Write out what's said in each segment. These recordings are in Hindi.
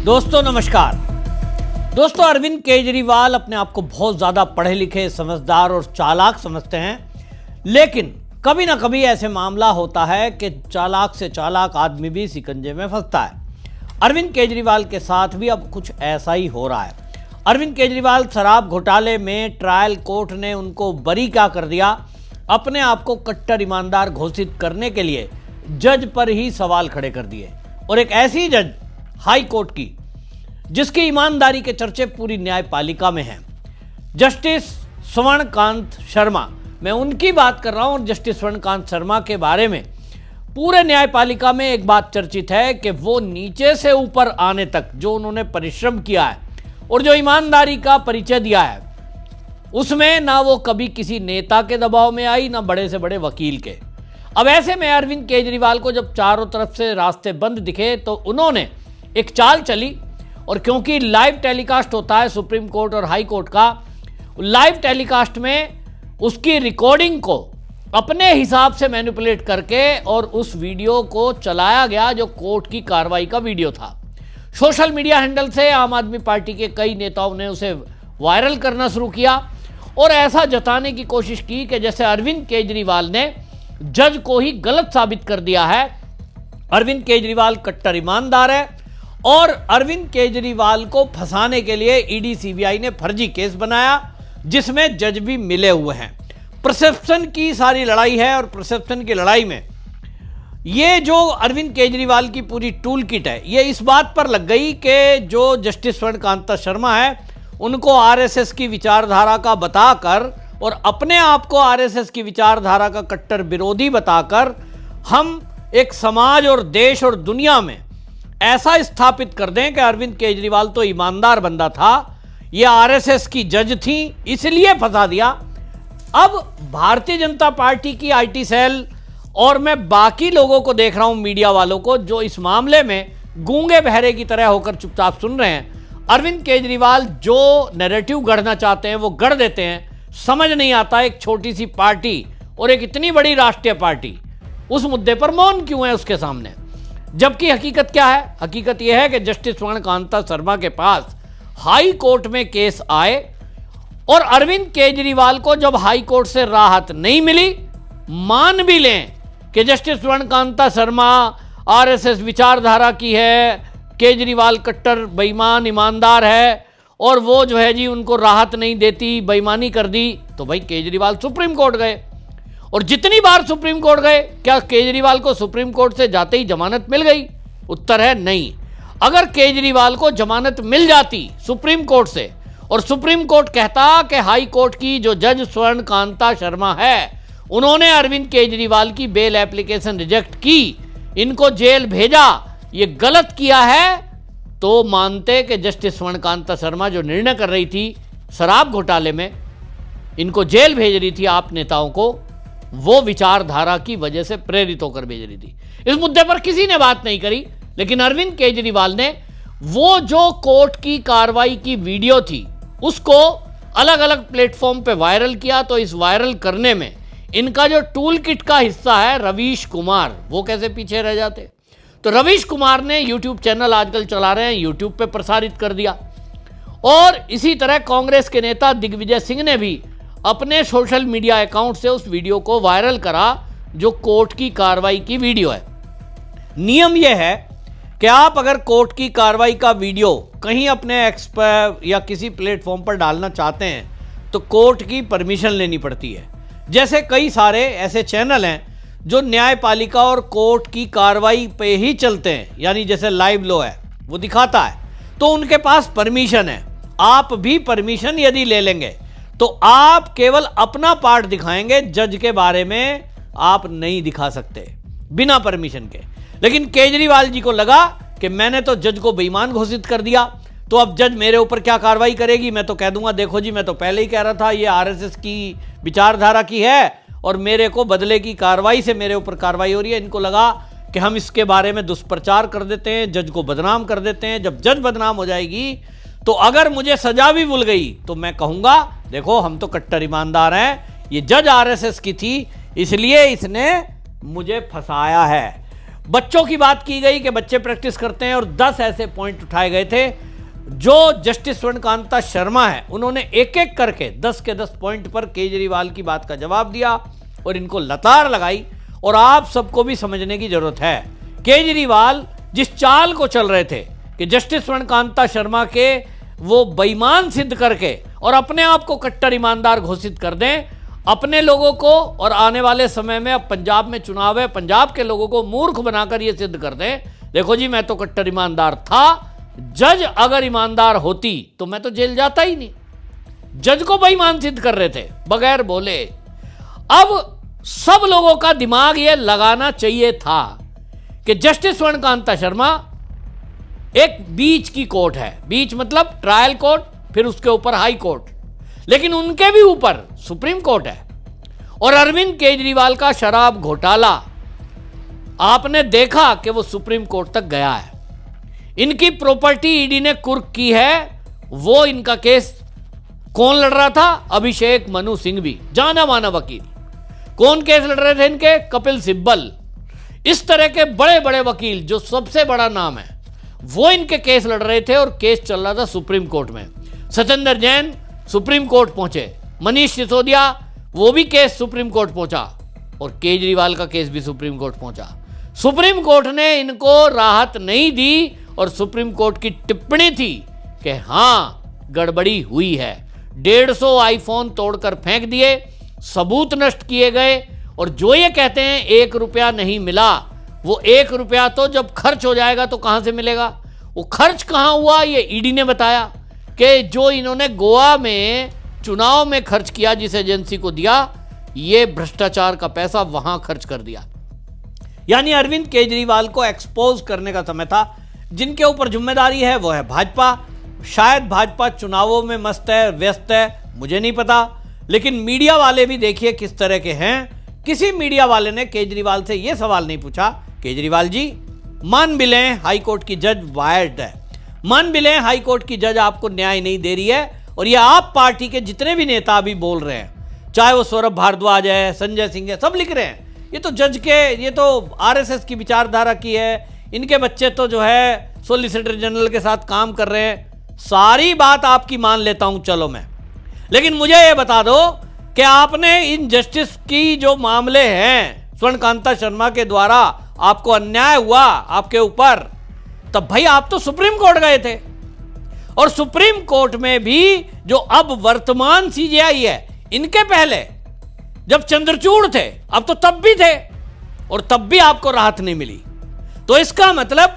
दोस्तों नमस्कार। दोस्तों अरविंद केजरीवाल अपने आप को बहुत ज़्यादा पढ़े लिखे, समझदार और चालाक समझते हैं, लेकिन कभी ना कभी ऐसे मामला होता है कि चालाक से चालाक आदमी भी शिकंजे में फंसता है। अरविंद केजरीवाल के साथ भी अब कुछ ऐसा ही हो रहा है। अरविंद केजरीवाल शराब घोटाले में ट्रायल कोर्ट ने उनको बरी क्या कर दिया। अपने आप को कट्टर ईमानदार घोषित करने के लिए जज पर ही सवाल खड़े कर दिए, और एक ऐसी जज हाई कोर्ट की जिसकी ईमानदारी के चर्चे पूरी न्यायपालिका में हैं, जस्टिस स्वर्णकांत शर्मा। मैं उनकी बात कर रहा हूं। और जस्टिस स्वर्णकांत शर्मा के बारे में पूरे न्यायपालिका में एक बात चर्चित है कि वो नीचे से ऊपर आने तक जो उन्होंने परिश्रम किया है और जो ईमानदारी का परिचय दिया है, उसमें ना वो कभी किसी नेता के दबाव में आई, ना बड़े से बड़े वकील के। अब ऐसे में अरविंद केजरीवाल को जब चारों तरफ से रास्ते बंद दिखे तो उन्होंने एक चाल चली, और क्योंकि लाइव टेलीकास्ट होता है सुप्रीम कोर्ट और हाई कोर्ट का, लाइव टेलीकास्ट में उसकी रिकॉर्डिंग को अपने हिसाब से मैनिपुलेट करके और उस वीडियो को चलाया गया जो कोर्ट की कार्रवाई का वीडियो था। सोशल मीडिया हैंडल से आम आदमी पार्टी के कई नेताओं ने उसे वायरल करना शुरू किया और ऐसा जताने की कोशिश की कि जैसे अरविंद केजरीवाल ने जज को ही गलत साबित कर दिया है। अरविंद केजरीवाल कट्टर ईमानदार है और अरविंद केजरीवाल को फंसाने के लिए ईडी सीबीआई ने फर्जी केस बनाया जिसमें जज भी मिले हुए हैं। परसेप्शन की सारी लड़ाई है, और परसेप्शन की लड़ाई में ये जो अरविंद केजरीवाल की पूरी टूल किट है, ये इस बात पर लग गई कि जो जस्टिस स्वर्णकांत शर्मा है उनको आरएसएस की विचारधारा का बताकर और अपने आप को आरएसएस की विचारधारा का कट्टर विरोधी बताकर हम एक समाज और देश और दुनिया में ऐसा स्थापित कर दें कि अरविंद केजरीवाल तो ईमानदार बंदा था, ये आरएसएस की जज थी इसलिए फंसा दिया। अब भारतीय जनता पार्टी की आईटी सेल और मैं बाकी लोगों को देख रहा हूं, मीडिया वालों को, जो इस मामले में गूंगे बहरे की तरह होकर चुपचाप सुन रहे हैं। अरविंद केजरीवाल जो नैरेटिव गढ़ना चाहते हैं वो गढ़ देते हैं। समझ नहीं आता एक छोटी सी पार्टी और एक इतनी बड़ी राष्ट्रीय पार्टी उस मुद्दे पर मौन क्यों है उसके सामने, जबकि हकीकत क्या है। हकीकत यह है कि जस्टिस स्वर्णकांत शर्मा के पास हाई कोर्ट में केस आए और अरविंद केजरीवाल को जब हाई कोर्ट से राहत नहीं मिली, मान भी लें कि जस्टिस स्वर्णकांत शर्मा आरएसएस विचारधारा की है, केजरीवाल कट्टर बेईमान ईमानदार है और वो जो है जी उनको राहत नहीं देती, बेईमानी कर दी, तो भाई केजरीवाल सुप्रीम कोर्ट गए। और जितनी बार सुप्रीम कोर्ट गए, क्या केजरीवाल को सुप्रीम कोर्ट से जाते ही जमानत मिल गई? उत्तर है नहीं। अगर केजरीवाल को जमानत मिल जाती सुप्रीम कोर्ट से और सुप्रीम कोर्ट कहता कि हाई कोर्ट की जो जज स्वर्णकांत शर्मा है उन्होंने अरविंद केजरीवाल की बेल एप्लीकेशन रिजेक्ट की, इनको जेल भेजा, ये गलत किया है, तो मानते कि जस्टिस स्वर्णकांत शर्मा जो निर्णय कर रही थी शराब घोटाले में, इनको जेल भेज रही थी आप नेताओं को, वो विचारधारा की वजह से प्रेरित होकर भेज रही थी। इस मुद्दे पर किसी ने बात नहीं करी, लेकिन अरविंद केजरीवाल ने वो जो कोर्ट की कार्रवाई की वीडियो थी उसको अलग अलग प्लेटफॉर्म पे वायरल किया। तो इस वायरल करने में इनका जो टूल किट का हिस्सा है रवीश कुमार, वो कैसे पीछे रह जाते। तो रवीश कुमार ने यूट्यूब चैनल आजकल चला रहे हैं, यूट्यूब पे प्रसारित कर दिया। और इसी तरह कांग्रेस के नेता दिग्विजय सिंह ने भी अपने सोशल मीडिया अकाउंट से उस वीडियो को वायरल करा जो कोर्ट की कार्रवाई की वीडियो है। नियम यह है कि आप अगर कोर्ट की कार्रवाई का वीडियो कहीं अपने एक्स पर या किसी प्लेटफॉर्म पर डालना चाहते हैं तो कोर्ट की परमिशन लेनी पड़ती है। जैसे कई सारे ऐसे चैनल हैं जो न्यायपालिका और कोर्ट की कार्रवाई पे ही चलते हैं, यानी जैसे लाइव लो है वो दिखाता है, तो उनके पास परमिशन है। आप भी परमिशन यदि ले लेंगे तो आप केवल अपना पार्ट दिखाएंगे, जज के बारे में आप नहीं दिखा सकते बिना परमिशन के। लेकिन केजरीवाल जी को लगा कि मैंने तो जज को बेईमान घोषित कर दिया, तो अब जज मेरे ऊपर क्या कार्रवाई करेगी। मैं तो कह दूंगा देखो जी मैं तो पहले ही कह रहा था ये आरएसएस की विचारधारा की है और मेरे को बदले की कार्रवाई से मेरे ऊपर कार्रवाई हो रही है। इनको लगा कि हम इसके बारे में दुष्प्रचार कर देते हैं, जज को बदनाम कर देते हैं। जब जज बदनाम हो जाएगी तो अगर मुझे सजा भी मिल गई तो मैं कहूंगा देखो हम तो कट्टर ईमानदार हैं, ये जज आरएसएस की थी इसलिए इसने मुझे फंसाया है। बच्चों की बात की गई कि बच्चे प्रैक्टिस करते हैं और 10 ऐसे पॉइंट उठाए गए थे जो जस्टिस स्वर्णकांता शर्मा है उन्होंने एक एक करके 10 के 10 पॉइंट पर केजरीवाल की बात का जवाब दिया और इनको लतार लगाई। और आप सबको भी समझने की जरूरत है, केजरीवाल जिस चाल को चल रहे थे कि जस्टिस स्वर्णकांता शर्मा के वो बेईमान सिद्ध करके और अपने आप को कट्टर ईमानदार घोषित कर दें, अपने लोगों को और आने वाले समय में अब पंजाब में चुनाव है, पंजाब के लोगों को मूर्ख बनाकर ये सिद्ध कर दें, देखो जी मैं तो कट्टर ईमानदार था, जज अगर ईमानदार होती तो मैं तो जेल जाता ही नहीं। जज को बेईमान सिद्ध कर रहे थे बगैर बोले। अब सब लोगों का दिमाग ये लगाना चाहिए था कि जस्टिस स्वर्णकांता शर्मा एक बीच की कोर्ट है, बीच मतलब ट्रायल कोर्ट, फिर उसके ऊपर हाई कोर्ट, लेकिन उनके भी ऊपर सुप्रीम कोर्ट है। और अरविंद केजरीवाल का शराब घोटाला आपने देखा कि वो सुप्रीम कोर्ट तक गया है। इनकी प्रॉपर्टी ईडी ने कुर्क की है। वो इनका केस कौन लड़ रहा था? अभिषेक मनु सिंघवी, जाना माना वकील। कौन केस लड़ रहे थे इनके? कपिल सिब्बल। इस तरह के बड़े बड़े वकील जो सबसे बड़ा नाम है वो इनके केस लड़ रहे थे और केस चल रहा था सुप्रीम कोर्ट में। सत्येंद्र जैन सुप्रीम कोर्ट पहुंचे, मनीष सिसोदिया वो भी केस सुप्रीम कोर्ट पहुंचा और केजरीवाल का केस भी सुप्रीम कोर्ट पहुंचा। सुप्रीम कोर्ट ने इनको राहत नहीं दी और सुप्रीम कोर्ट की टिप्पणी थी कि हां गड़बड़ी हुई है। 150 आईफोन तोड़कर फेंक दिए, सबूत नष्ट किए गए और जो ये कहते हैं 1 रुपया नहीं मिला, वो 1 रुपया तो जब खर्च हो जाएगा तो कहां से मिलेगा? वो खर्च कहां हुआ ये ईडी ने बताया कि जो इन्होंने गोवा में चुनाव में खर्च किया जिस एजेंसी को दिया, ये भ्रष्टाचार का पैसा वहां खर्च कर दिया। यानी अरविंद केजरीवाल को एक्सपोज करने का समय था। जिनके ऊपर जिम्मेदारी है वो है भाजपा। शायद भाजपा चुनावों में मस्त है, व्यस्त है, मुझे नहीं पता, लेकिन मीडिया वाले भी देखिए किस तरह के हैं। किसी मीडिया वाले ने केजरीवाल से यह सवाल नहीं पूछा, केजरीवाल जी मान भी लें हाई कोर्ट की जज वायर्ड है, मान भी लें हाई कोर्ट की जज आपको न्याय नहीं दे रही है और ये आप पार्टी के जितने भी नेता अभी बोल रहे हैं, चाहे वो सौरभ भारद्वाज है, संजय सिंह है, सब लिख रहे हैं ये तो जज के, ये तो आरएसएस की विचारधारा की है, इनके बच्चे तो जो है सोलिसिटर जनरल के साथ काम कर रहे हैं। सारी बात आपकी मान लेता हूं, चलो मैं, लेकिन मुझे ये बता दो कि आपने इन जस्टिस की जो मामले हैं स्वर्णकांता शर्मा के द्वारा आपको अन्याय हुआ आपके ऊपर, तब भाई आप तो सुप्रीम कोर्ट गए थे और सुप्रीम कोर्ट में भी जो अब वर्तमान सीजेआई है, इनके पहले जब चंद्रचूड़ थे अब तो तब भी थे और तब भी आपको राहत नहीं मिली। तो इसका मतलब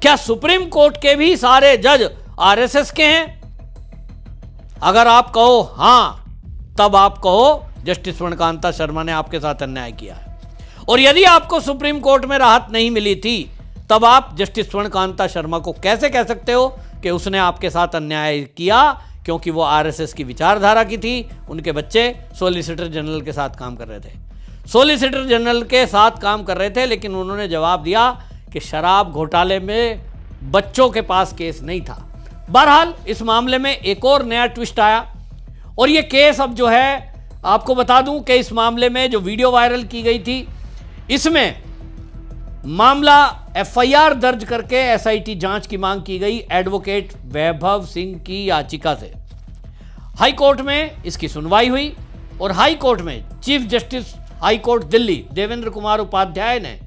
क्या सुप्रीम कोर्ट के भी सारे जज आरएसएस के हैं? अगर आप कहो हां, तब आप कहो जस्टिस स्वर्णकांता शर्मा ने आपके साथ अन्याय किया है। और यदि आपको सुप्रीम कोर्ट में राहत नहीं मिली थी, तब आप जस्टिस स्वर्णकांता शर्मा को कैसे कह सकते हो कि उसने आपके साथ अन्याय किया? क्योंकि वो आरएसएस की विचारधारा की थी, उनके बच्चे सॉलिसिटर जनरल के साथ काम कर रहे थे, सॉलिसिटर जनरल के साथ काम कर रहे थे, लेकिन उन्होंने जवाब दिया कि शराब घोटाले में बच्चों के पास केस नहीं था। बहरहाल इस मामले में एक और नया ट्विस्ट आया और ये केस अब जो है, आपको बता दूं कि इस मामले में जो वीडियो वायरल की गई थी, इसमें मामला एफआईआर दर्ज करके एसआईटी जांच की मांग की गई एडवोकेट वैभव सिंह की याचिका से। हाई कोर्ट में इसकी सुनवाई हुई और हाई कोर्ट में chief justice high court Delhi Devendra Kumar Upadhyay ने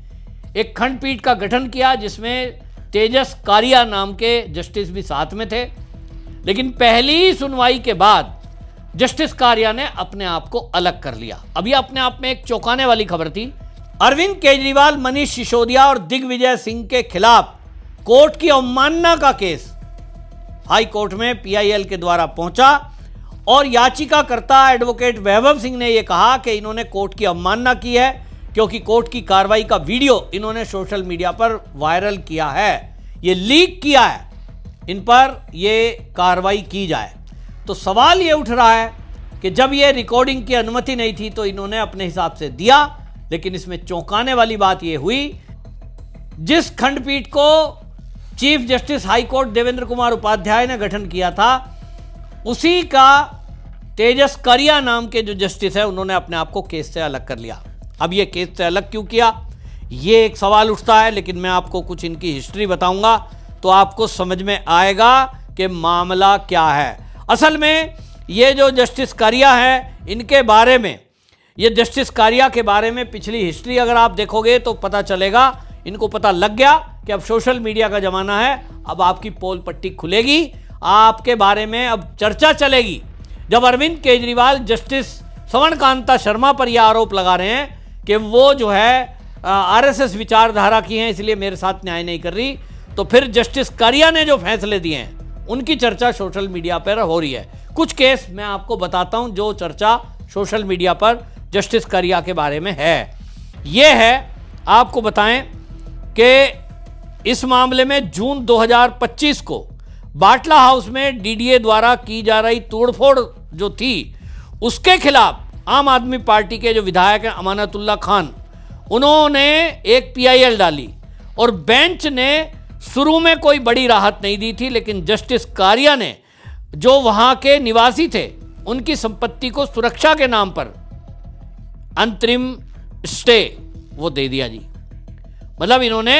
एक खंडपीठ का गठन किया जिसमें तेजस कारिया नाम के जस्टिस भी साथ में थे। लेकिन पहली सुनवाई के बाद जस्टिस कारिया ने अपने आप को अलग कर लिया। अभी अपने आप में एक चौंकाने वाली खबर थी। अरविंद केजरीवाल, मनीष सिसोदिया और दिग्विजय सिंह के खिलाफ कोर्ट की अवमानना का केस हाई कोर्ट में पीआईएल के द्वारा पहुंचा और याचिकाकर्ता एडवोकेट वैभव सिंह ने यह कहा कि इन्होंने कोर्ट की अवमानना की है क्योंकि कोर्ट की कार्रवाई का वीडियो इन्होंने सोशल मीडिया पर वायरल किया है, ये लीक किया है, इन पर ये कार्रवाई की जाए। तो सवाल ये उठ रहा है कि जब ये रिकॉर्डिंग की अनुमति नहीं थी तो इन्होंने अपने हिसाब से दिया, लेकिन इसमें चौंकाने वाली बात यह हुई, जिस खंडपीठ को chief justice high court Devendra Kumar Upadhyay ने गठन किया था, उसी का तेजस कारिया नाम के जो जस्टिस है उन्होंने अपने आप को केस से अलग कर लिया। अब ये केस से अलग क्यों किया? ये एक सवाल उठता है, लेकिन मैं आपको कुछ इनकी हिस्ट्री बताऊंगा तो आपको समझ में आएगा कि मामला क्या है। असल में ये जो जस्टिस कारिया है, इनके बारे में, ये जस्टिस कारिया के बारे में पिछली हिस्ट्री अगर आप देखोगे तो पता चलेगा, इनको पता लग गया कि अब सोशल मीडिया का ज़माना है, अब आपकी पोल पट्टी खुलेगी, आपके बारे में अब चर्चा चलेगी। जब अरविंद केजरीवाल जस्टिस श्रवण कांता शर्मा पर यह आरोप लगा रहे हैं कि वो जो है आरएसएस विचारधारा की हैं, इसलिए मेरे साथ न्याय नहीं कर रही, तो फिर जस्टिस कारिया ने जो फैसले दिए हैं उनकी चर्चा सोशल मीडिया पर हो रही है। कुछ केस मैं आपको बताता हूं जो चर्चा सोशल मीडिया पर जस्टिस कारिया के बारे में है। ये है, आपको बताएं कि इस मामले में जून 2025 को बाटला हाउस में डीडीए द्वारा की जा रही तोड़फोड़ जो थी, उसके खिलाफ आम आदमी पार्टी के जो विधायक हैं अमानतुल्लाह खान, उन्होंने एक पीआईएल डाली और बेंच ने शुरू में कोई बड़ी राहत नहीं दी थी, लेकिन जस्टिस कारिया ने जो वहां के निवासी थे उनकी संपत्ति को सुरक्षा के नाम पर अंतरिम स्टे वो दे दिया जी। मतलब इन्होंने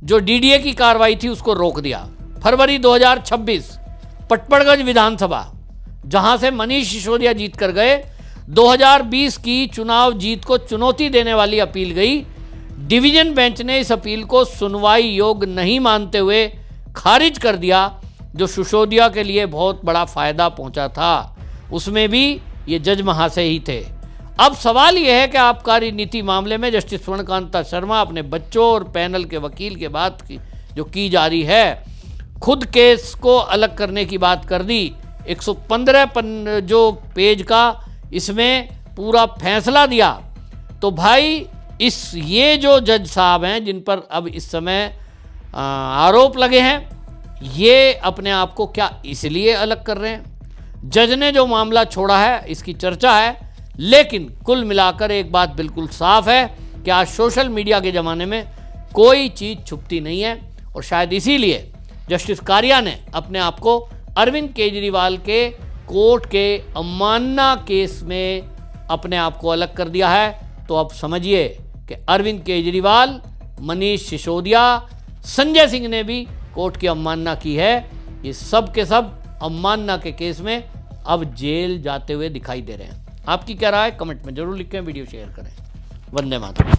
जो डीडीए की कार्रवाई थी उसको रोक दिया। फरवरी 2026 पटपड़गंज विधानसभा, जहां से मनीष सिसोदिया जीत कर गए, 2020 की चुनाव जीत को चुनौती देने वाली अपील गई। डिवीजन बेंच ने इस अपील को सुनवाई योग्य नहीं मानते हुए खारिज कर दिया, जो सिसोदिया के लिए बहुत बड़ा फायदा पहुंचा था। उसमें भी ये जज महाशय ही थे। अब सवाल यह है कि आबकारी नीति मामले में जस्टिस श्रवण कांता शर्मा अपने बच्चों और पैनल के वकील के बात जो की जा रही है, खुद केस को अलग करने की बात कर दी। 115 जो पेज का इसमें पूरा फैसला दिया। तो भाई ये जो जज साहब हैं जिन पर अब इस समय आरोप लगे हैं, ये अपने आप को क्या इसलिए अलग कर रहे हैं? जज ने जो मामला छोड़ा है इसकी चर्चा है, लेकिन कुल मिलाकर एक बात बिल्कुल साफ है कि आज सोशल मीडिया के ज़माने में कोई चीज़ छुपती नहीं है, और शायद इसीलिए जस्टिस कारिया ने अपने आप को अरविंद केजरीवाल के कोर्ट के अवमानना केस में अपने आप को अलग कर दिया है। तो अब समझिए कि अरविंद केजरीवाल, मनीष सिसोदिया, संजय सिंह ने भी कोर्ट की अवमानना की है। ये सब के सब अवमानना के केस में अब जेल जाते हुए दिखाई दे रहे हैं। आपकी क्या राय, कमेंट में जरूर लिखें, वीडियो शेयर करें। वंदे मातरम।